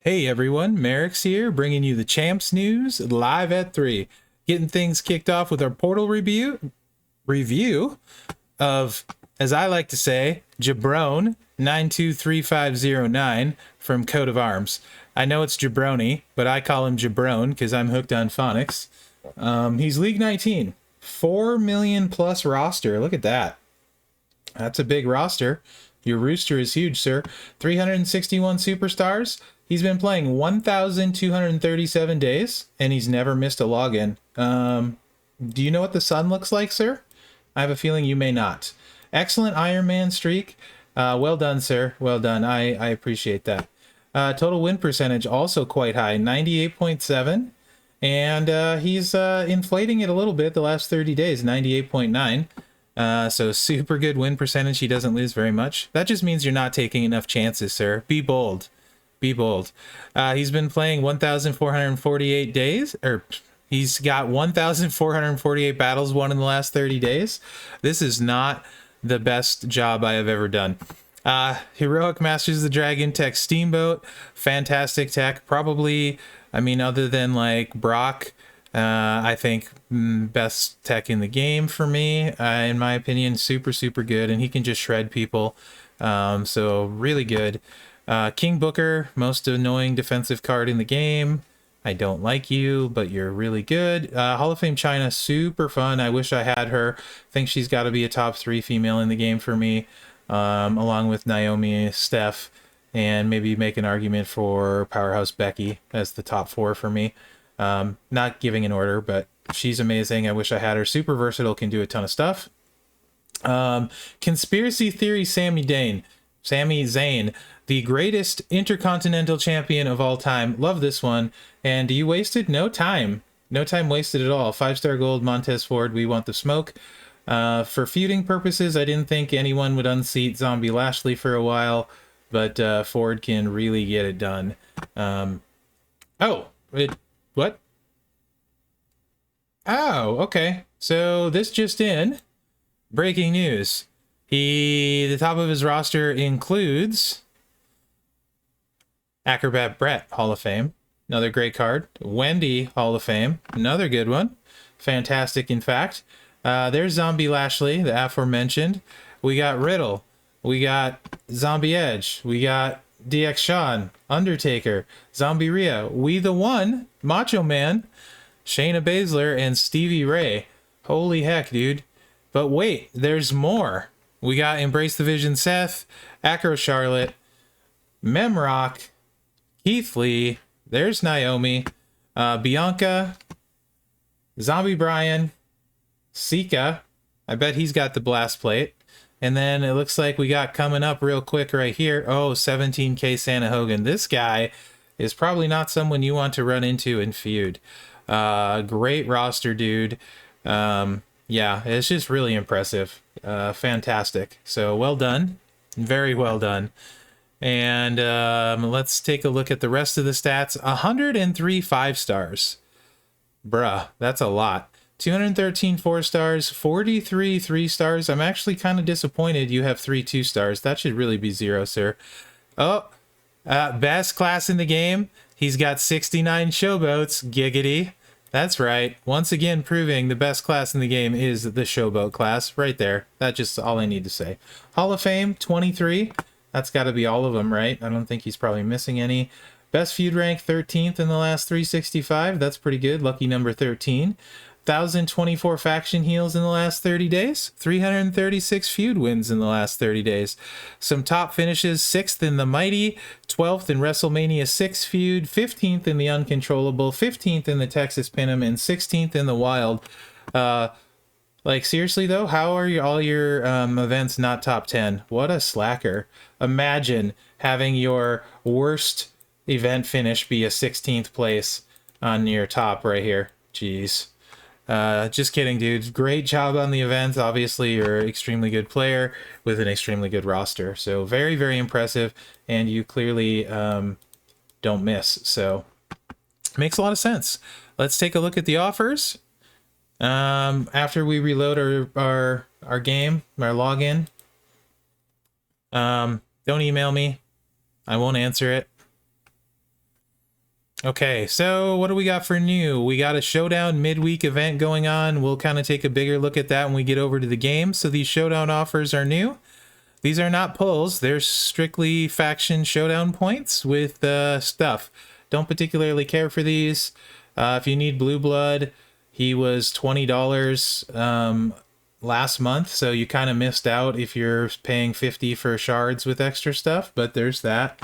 Hey everyone, Mherex here, bringing you the Champs news live at 3. Getting things kicked off with our portal review of, as I like to say, Jabron 923509 from Coat of Arms. I know it's Jabroni, but I call him Jabron because I'm hooked on phonics. He's League 19, 4 million plus roster. Look at that. That's a big roster. Your rooster is huge, sir. 361 superstars. He's been playing 1,237 days, and he's never missed a login. Do you know what the sun looks like, sir? I have a feeling you may not. Excellent Iron Man streak. Well done, sir. Well done. I appreciate that. Total win percentage also quite high, 98.7. And he's inflating it a little bit the last 30 days, 98.9. So super good win percentage. He doesn't lose very much. That just means you're not taking enough chances, sir. Be bold. Be bold. He's been playing 1,448 days, or he's got 1,448 battles won in the last 30 days. This is not the best job I have ever done. Heroic Masters of the Dragon tech Steamboat. Fantastic tech. Probably, I mean, other than like Brock, I think best tech in the game for me, in my opinion. Super good, and he can just shred people, so really good. King Booker, most annoying defensive card in the game. I don't like you, but you're really good. Hall of Fame China, super fun. I wish I had her. Think she's got to be a top 3 female in the game for me, along with Naomi, Steph, and maybe make an argument for Powerhouse Becky as the top 4 for me. Not giving an order, but she's amazing. I wish I had her. Super versatile, can do a ton of stuff. Conspiracy Theory Sami Zayn, the greatest intercontinental champion of all time. Love this one. And you wasted no time. No time wasted at all. 5-star gold, Montez Ford, we want the smoke. For feuding purposes, I didn't think anyone would unseat Zombie Lashley for a while, but Ford can really get it done. What? Oh, okay. So this just in. Breaking news. The top of his roster includes Acrobat Brett, Hall of Fame. Another great card. Wendy, Hall of Fame. Another good one. Fantastic, in fact. There's Zombie Lashley, the aforementioned. We got Riddle. We got Zombie Edge. We got DX Shawn, Undertaker, Zombie Rhea, We the One, Macho Man, Shayna Baszler, and Stevie Ray. Holy heck, dude. But wait, there's more. We got Embrace the Vision Seth, Acro Charlotte, Memrock, Keith Lee, there's Naomi, Bianca, Zombie Brian, Sika. I bet he's got the blast plate. And then it looks like we got coming up real quick right here. Oh, 17K Santa Hogan. This guy is probably not someone you want to run into in feud. Great roster, dude. Yeah, it's just really impressive. Fantastic. So well done. Very well done. And let's take a look at the rest of the stats. 103 5-stars. Bruh, that's a lot. 213 4-stars, 43 3-stars. I'm actually kind of disappointed you have 3 2-stars. That should really be 0, sir. Oh, best class in the game. He's got 69 showboats. Giggity. That's right. Once again, proving the best class in the game is the showboat class. Right there. That's just all I need to say. Hall of Fame, 23. That's got to be all of them, right? I don't think he's probably missing any. Best feud rank, 13th in the last 365. That's pretty good. Lucky number 13. 1,024 faction heals in the last 30 days. 336 feud wins in the last 30 days. Some top finishes: 6th in the Mighty, 12th in WrestleMania 6 feud, 15th in the Uncontrollable, 15th in the Texas Pinim, and 16th in the Wild. Like, seriously though, how are all your events not top 10? What a slacker. Imagine having your worst event finish be a 16th place on your top right here. Jeez. Just kidding, dude. Great job on the event. Obviously, you're an extremely good player with an extremely good roster. So very impressive, and you clearly don't miss. So makes a lot of sense. Let's take a look at the offers. After we reload our game, our login. Don't email me. I won't answer it. Okay, so what do we got for new? We got a Showdown midweek event going on. We'll kind of take a bigger look at that when we get over to the game. So these Showdown offers are new. These are not pulls. They're strictly faction Showdown points with stuff. Don't particularly care for these. If you need Blue Blood, he was $20 last month, so you kind of missed out if you're paying 50 for shards with extra stuff, but there's that.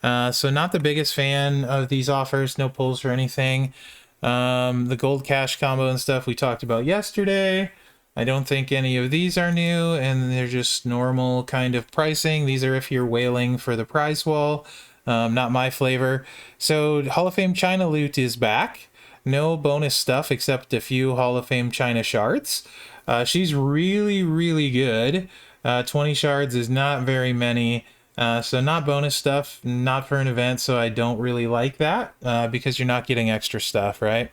So not the biggest fan of these offers, no pulls or anything. The gold cash combo and stuff we talked about yesterday. I don't think any of these are new, and they're just normal kind of pricing. These are if you're whaling for the prize wall. Not my flavor. So Hall of Fame China loot is back. No bonus stuff except a few Hall of Fame China shards. She's really, really good. 20 shards is not very many. So not bonus stuff, not for an event, so I don't really like that because you're not getting extra stuff, right?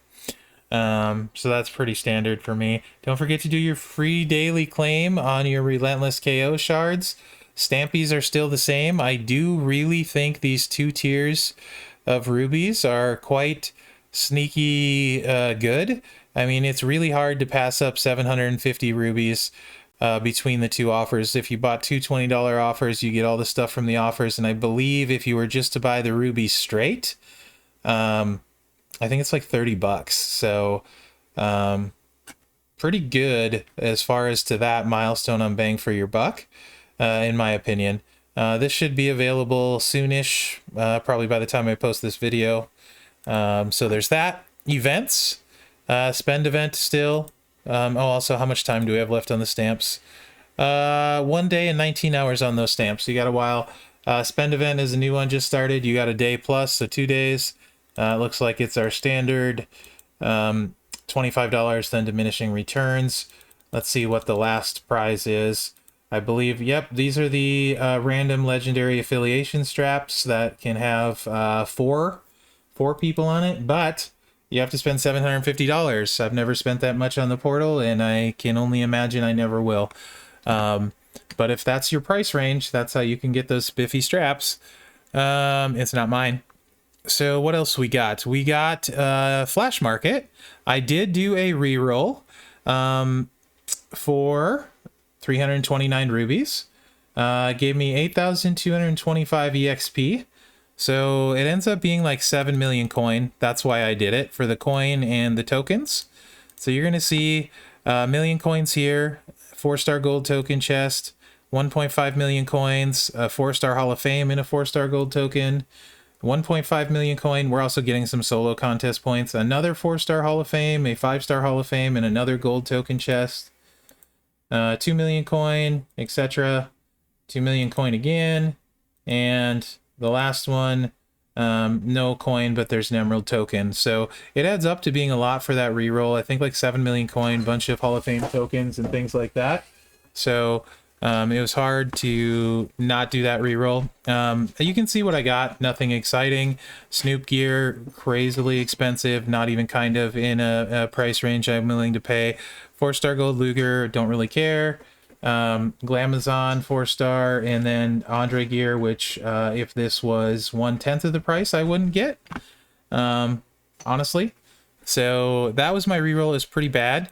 So that's pretty standard for me. Don't forget to do your free daily claim on your Relentless KO shards. Stampies are still the same. I do really think these 2 tiers of rubies are quite sneaky good. I mean, it's really hard to pass up 750 rubies between the 2 offers. If you bought 2 $20 offers, you get all the stuff from the offers. And I believe if you were just to buy the rubies straight, I think it's like $30. So pretty good as far as to that milestone on bang for your buck, in my opinion. This should be available soonish, probably by the time I post this video. So there's that. Events. Spend event still. Also, how much time do we have left on the stamps? 1 day and 19 hours on those stamps. So you got a while. Spend event is a new one, just started. You got a day plus, so 2 days. It looks like it's our standard $25, then diminishing returns. Let's see what the last prize is. I believe, yep, these are the random legendary affiliation straps that can have four people on it, but you have to spend $750. I've never spent that much on the portal, and I can only imagine I never will. But if that's your price range, that's how you can get those spiffy straps. It's not mine. So what else we got? We got Flash Market. I did do a reroll for 329 rubies. Gave me 8,225 EXP. So it ends up being like 7 million coin. That's why I did it, for the coin and the tokens. So you're going to see a million coins here, 4-star gold token chest, 1.5 million coins, a 4-star Hall of Fame and a 4-star gold token, 1.5 million coin. We're also getting some solo contest points, another 4-star Hall of Fame, a 5-star Hall of Fame, and another gold token chest, 2 million coin, etc. 2 million coin again, and the last one, no coin, but there's an emerald token. So it adds up to being a lot for that reroll. I think like 7 million coin, bunch of Hall of Fame tokens and things like that. So it was hard to not do that reroll. You can see what I got. Nothing exciting. Snoop gear, crazily expensive, not even kind of in a price range I'm willing to pay. 4-star gold Luger, don't really care. Glamazon 4-star, and then Andre gear, which if this was 1/10 of the price, I wouldn't get, honestly. So that was my reroll. Is pretty bad.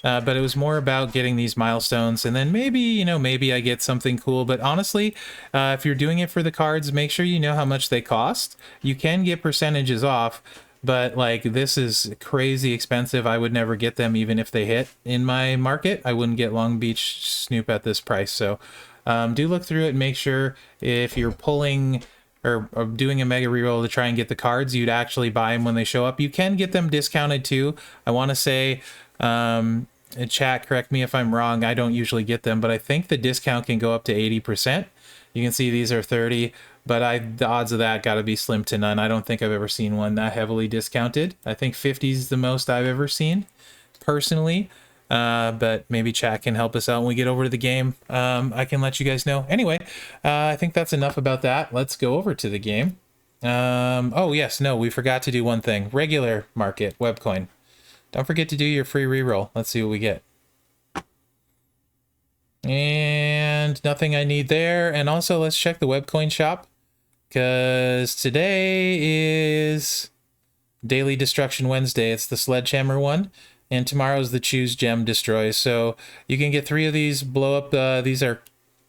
But it was more about getting these milestones, and then maybe, maybe I get something cool. But honestly, if you're doing it for the cards, make sure you know how much they cost. You can get percentages off, but like this is crazy expensive. I would never get them even if they hit in my market. I wouldn't get Long Beach Snoop at this price. So do look through it and make sure if you're pulling or doing a mega reroll to try and get the cards, you'd actually buy them when they show up. You can get them discounted too. I want to say, in chat, correct me if I'm wrong, I don't usually get them, but I think the discount can go up to 80%. You can see these are 30, but the odds of that got to be slim to none. I don't think I've ever seen one that heavily discounted. I think 50 is the most I've ever seen, personally. But maybe chat can help us out when we get over to the game. I can let you guys know. Anyway, I think that's enough about that. Let's go over to the game. Oh, yes, no, we forgot to do one thing. Regular market, webcoin. Don't forget to do your free reroll. Let's see what we get. And nothing I need there. And also, let's check the webcoin shop, because today is Daily Destruction Wednesday. It's the Sledgehammer one. And tomorrow's the Choose Gem Destroy. So you can get 3 of these, blow up. These are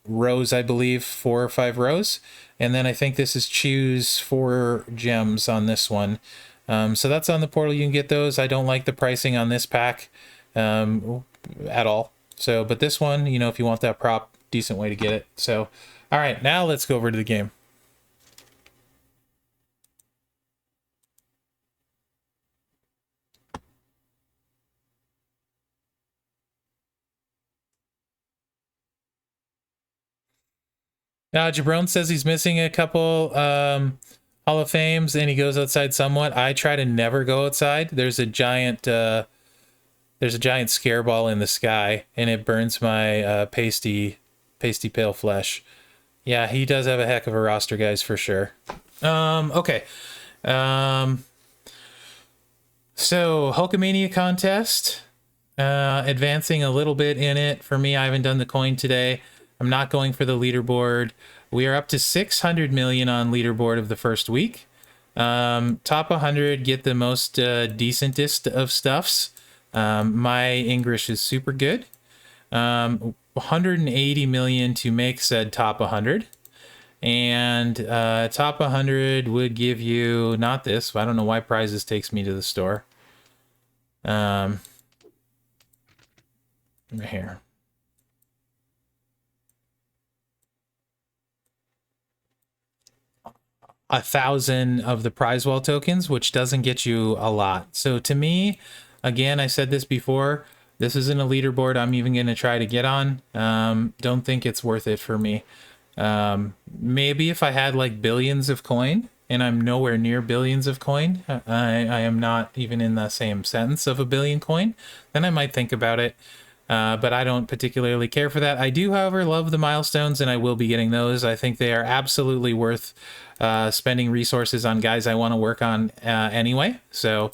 rows, I believe, 4 or 5 rows. And then I think this is choose 4 gems on this one. So that's on the portal. You can get those. I don't like the pricing on this pack at all. So, but this one, you know, if you want that prop, decent way to get it. So, all right, now let's go over to the game. Jabron says he's missing a couple Hall of Fames, and he goes outside somewhat. I try to never go outside. There's a giant scare ball in the sky, and it burns my pasty pale flesh. Yeah, he does have a heck of a roster, guys, for sure. Okay. So Hulkamania contest, advancing a little bit in it. For me, I haven't done the coin today. I'm not going for the leaderboard. We are up to 600 million on leaderboard of the first week. Top 100 get the most decentest of stuffs. My English is super good. 180 million to make said top 100. And top 100 would give you, not this, I don't know why prizes takes me to the store. Right here. 1,000 of the prize wall tokens, which doesn't get you a lot. So to me, again, I said this before, this isn't a leaderboard I'm even going to try to get on. Don't think it's worth it for me. Maybe if I had like billions of coin, and I'm nowhere near billions of coin, I am not even in the same sentence of a billion coin, then I might think about it. But I don't particularly care for that. I do, however, love the milestones, and I will be getting those. I think they are absolutely worth spending resources on guys I want to work on anyway. So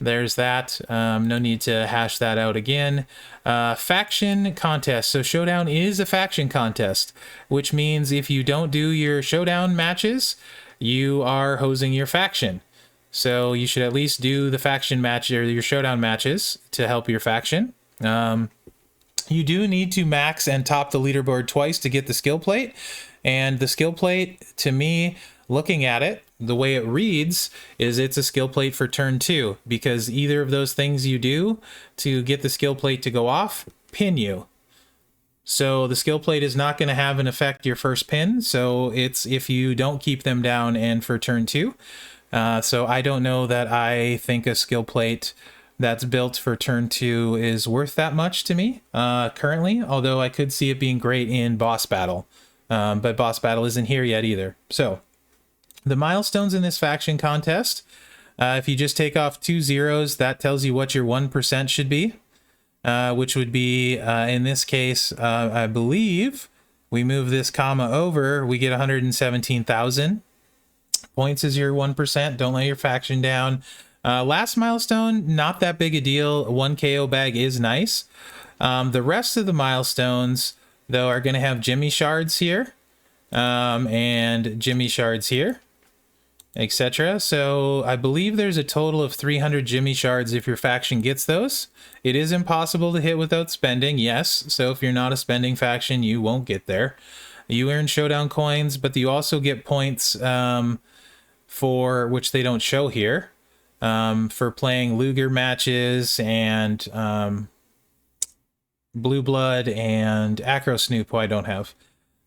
there's that. No need to hash that out again. Faction contest. So Showdown is a faction contest, which means if you don't do your Showdown matches, you are hosing your faction. So you should at least do the faction match or your Showdown matches to help your faction. You do need to max and top the leaderboard twice to get the skill plate. And the skill plate, to me, looking at it, the way it reads is it's a skill plate for turn 2, because either of those things you do to get the skill plate to go off pin you. So the skill plate is not going to have an effect your first pin. So it's if you don't keep them down and for turn 2. So I don't know that I think a skill plate that's built for turn 2 is worth that much to me currently, although I could see it being great in boss battle. But boss battle isn't here yet either. So the milestones in this faction contest, if you just take off 2 zeros, that tells you what your 1% should be, which would be, in this case, I believe we move this comma over, we get 117,000 points as your 1%. Don't let your faction down. Last milestone, not that big a deal. 1 KO bag is nice. The rest of the milestones, though, are going to have Jimmy shards here, and Jimmy shards here, etc. So I believe there's a total of 300 Jimmy shards if your faction gets those. It is impossible to hit without spending, yes. So if you're not a spending faction, you won't get there. You earn Showdown coins, but you also get points for, which they don't show here, for playing Luger matches and Blue Blood and Acro Snoop, who I don't have.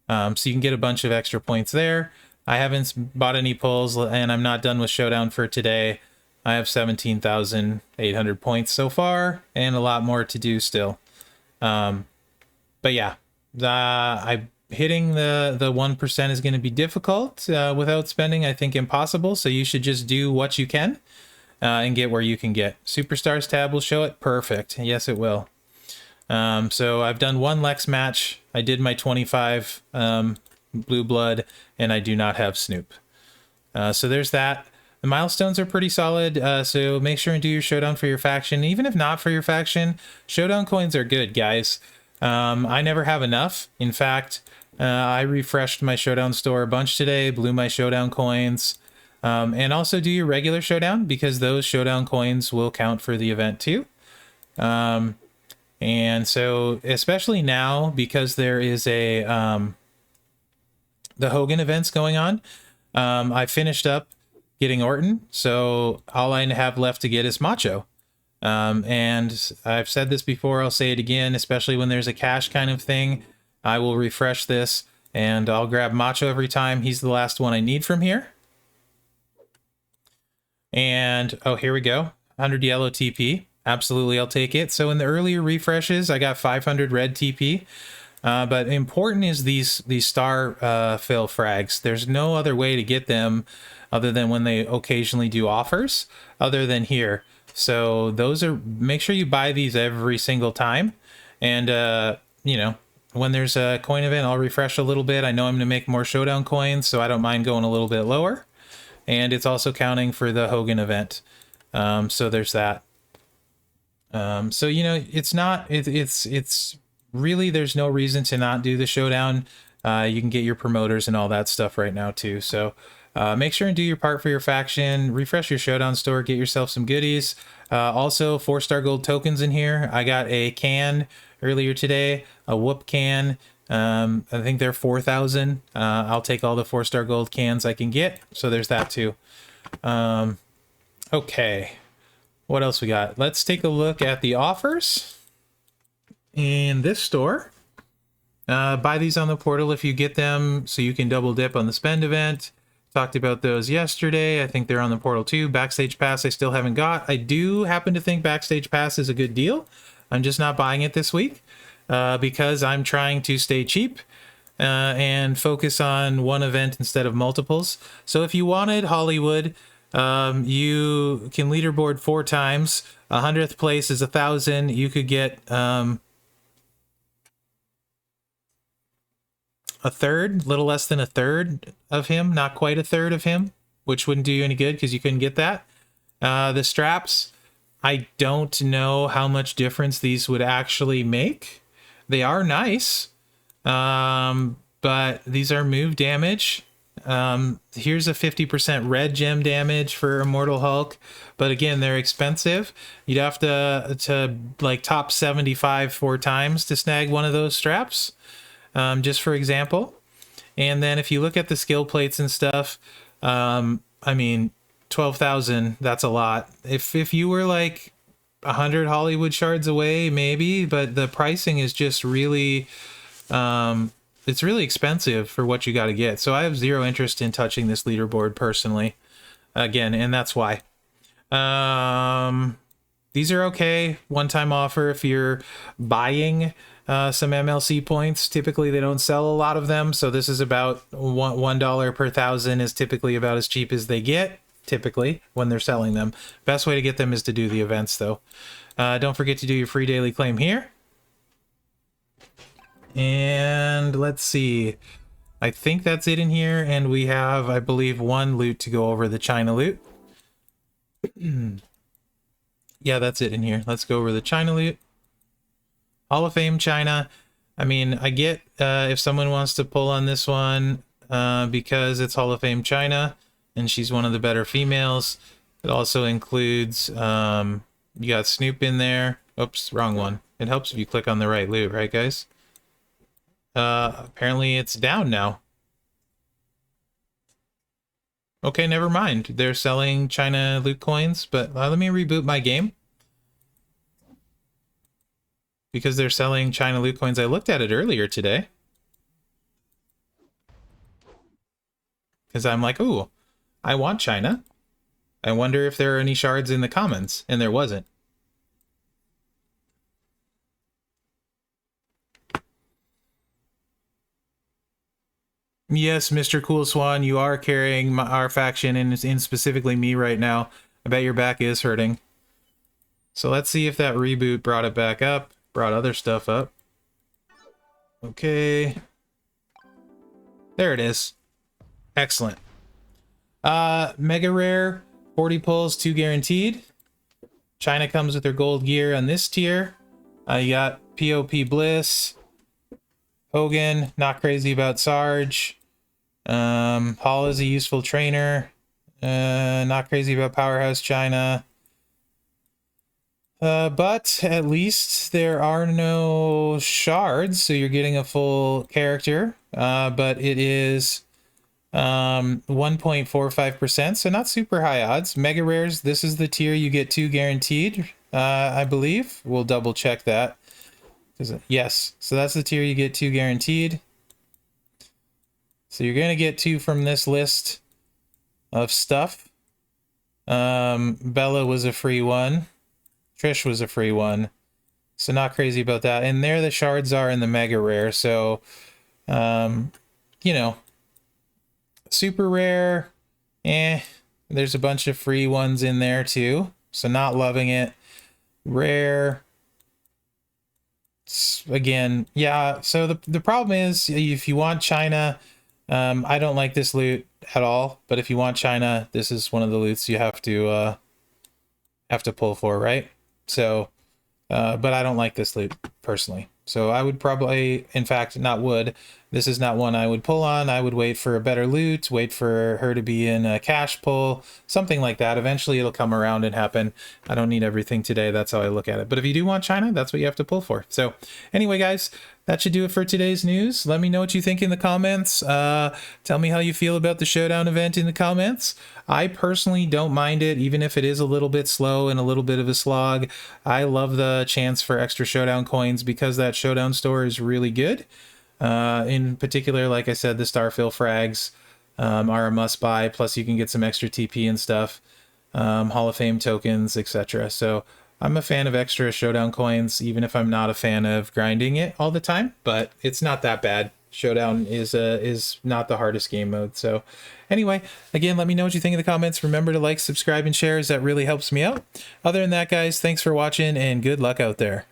So you can get a bunch of extra points there. I haven't bought any pulls, and I'm not done with Showdown for today. I have 17,800 points so far, and a lot more to do still. But yeah, hitting the 1% is going to be difficult without spending. I think impossible. So you should just do what you can and get where you can get. Superstars tab will show it. Perfect. Yes, it will. So I've done 1 Lex match. I did my 25 Blue Blood, and I do not have Snoop. So there's that. The milestones are pretty solid, so make sure and do your Showdown for your faction. Even if not for your faction, Showdown coins are good, guys. I never have enough. In fact, I refreshed my Showdown store a bunch today, blew my Showdown coins. And also do your regular showdown, because those showdown coins will count for the event too. And so especially now, because there is a the Hogan events going on, I finished up getting Orton, so all I have left to get is Macho. And I've said this before, I'll say it again, especially when there's a cash kind of thing, I will refresh this and I'll grab Macho every time. He's the last one I need from here. And oh, here we go. 100 yellow TP. Absolutely, I'll take it. So in the earlier refreshes, I got 500 red TP. But important is these star fill frags. There's no other way to get them other than when they occasionally do offers, other than here. So those are, make sure you buy these every single time. And, you know, when there's a coin event, I'll refresh a little bit. I know I'm going to make more showdown coins, so I don't mind going a little bit lower. And it's also counting for the Hogan event. So there's that. So, you know, it's not, it's really, there's no reason to not do the showdown. You can get your promoters and all that stuff right now too. So make sure and do your part for your faction, refresh your Showdown store, get yourself some goodies. Also 4-star gold tokens in here. I got a can earlier today, a whoop can. I think they're 4,000. I'll take all the 4-star gold cans I can get. So there's that too. Okay. What else we got? Let's take a look at the offers in this store. Buy these on the portal if you get them, so you can double dip on the spend event. Talked about those yesterday. I think they're on the portal too. Backstage Pass I still haven't got. I do happen to think Backstage Pass is a good deal. I'm just not buying it this week because I'm trying to stay cheap and focus on one event instead of multiples. So if you wanted Hollywood, you can leaderboard 4 times. 100th place is 1,000. You could get a third, little less than a third of him, not quite a third of him, which wouldn't do you any good because you couldn't get that. The straps, I don't know how much difference these would actually make. They are nice, but these are move damage. Here's a 50% red gem damage for Immortal Hulk, but again, they're expensive. You'd have to like top 75 4 times to snag one of those straps. Just for example. And then if you look at the skill plates and stuff, I mean, 12,000, that's a lot. If you were like 100 Hollywood shards away, maybe, but the pricing is just really, it's really expensive for what you got to get. So I have zero interest in touching this leaderboard personally, again, and that's why. These are okay. One-time offer if you're buying some MLC points. Typically they don't sell a lot of them, so this is about $1 per 1,000 is typically about as cheap as they get, typically, when they're selling them. Best way to get them is to do the events, though. Don't forget to do your free daily claim here. And let's see. I think that's it in here, and we have, I believe, 1 loot to go over, the China loot. Yeah, that's it in here. Let's go over the China loot. Hall of Fame China. I mean, I get if someone wants to pull on this one because it's Hall of Fame China and she's one of the better females. It also includes, you got Snoop in there. Oops, wrong one. It helps if you click on the right loot, right, guys? Apparently it's down now. Okay, never mind. They're selling China loot coins, but let me reboot my game. Because they're selling China loot coins. I looked at it earlier today. Because I'm like, ooh, I want China. I wonder if there are any shards in the commons. And there wasn't. Yes, Mr. Cool Swan, you are carrying our faction and in specifically me right now. I bet your back is hurting. So let's see if that reboot brought it back up. Brought other stuff up. Okay. There it is. Excellent. Mega rare, 40 pulls, 2 guaranteed. China comes with their gold gear on this tier. You got POP Bliss. Hogan, not crazy about Sarge. Hall is a useful trainer. Not crazy about Powerhouse China. But at least there are no shards, so you're getting a full character. But it is 1.45%, so not super high odds. Mega rares, this is the tier you get 2 guaranteed, I believe. We'll double check that. Yes, so that's the tier you get 2 guaranteed. So you're going to get 2 from this list of stuff. Bella was a free one. Trish was a free one. So not crazy about that. And there the shards are in the mega rare. So, you know, super rare, there's a bunch of free ones in there too. So not loving it. Rare, again, yeah. So the problem is if you want China, I don't like this loot at all. But if you want China, this is one of the loots you have to pull for, right? So, but I don't like this loot personally. So I would probably, in fact, not would. This is not one I would pull on. I would wait for a better loot, wait for her to be in a cash pull, something like that. Eventually it'll come around and happen. I don't need everything today. That's how I look at it. But if you do want China, that's what you have to pull for. So anyway, guys, that should do it for today's news. Let me know what you think in the comments. Tell me how you feel about the Showdown event in the comments. I personally don't mind it, even if it is a little bit slow and a little bit of a slog. I love the chance for extra Showdown coins because that Showdown store is really good. In particular, like I said, the Starfill frags are a must buy. Plus you can get some extra TP and stuff, Hall of Fame tokens, etc. So I'm a fan of extra Showdown coins, even if I'm not a fan of grinding it all the time, but it's not that bad. Showdown is not the hardest game mode. So anyway, again, let me know what you think in the comments. Remember to like, subscribe, and share, as that really helps me out. Other than that, guys, thanks for watching and good luck out there.